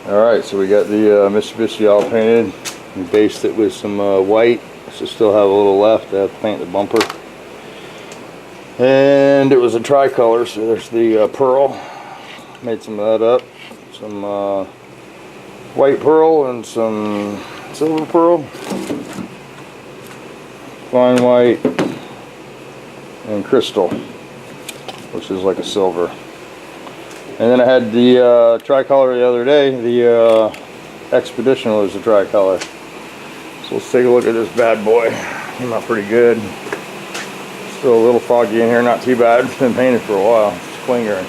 Alright, so we got the Mitsubishi all painted. We based it with some white, so still have a little left. I have to paint the bumper. And it was a tricolor, so there's the pearl. Made some of that up. Some white pearl and some silver pearl. Fine white and crystal, which is like a silver. And then I had the tricolor the other day. The Expedition was the tricolor. So let's take a look at this bad boy. Came out pretty good. Still a little foggy in here, not too bad. It's been painted for a while. It's clingering.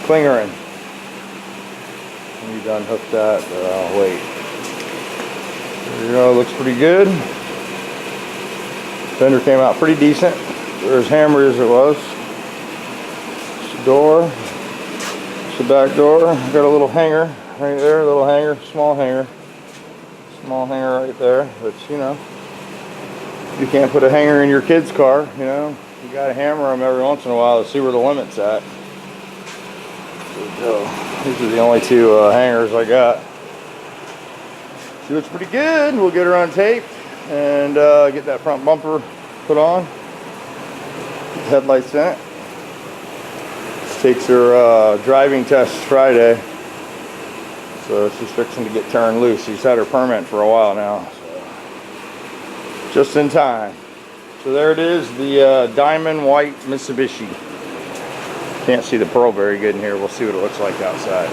Clingering. We done hooked that, but I'll wait. There you go, looks pretty good. Fender came out pretty decent. They're as hammered as it was. It's the door. It's the back door. Got a little hanger right there, a little hanger, small hanger. Small hanger right there, but you know, you can't put a hanger in your kid's car, you know. You gotta hammer them every once in a while to see where the limit's at. So, these are the only two hangers I got. She looks pretty good. We'll get her on tape and get that front bumper put on. Get the headlights in it. This takes her driving test Friday. So she's fixing to get turned loose. She's had her permit for a while now. So just in time. So there it is, the diamond white Mitsubishi. Can't see the pearl very good in here. We'll see what it looks like outside.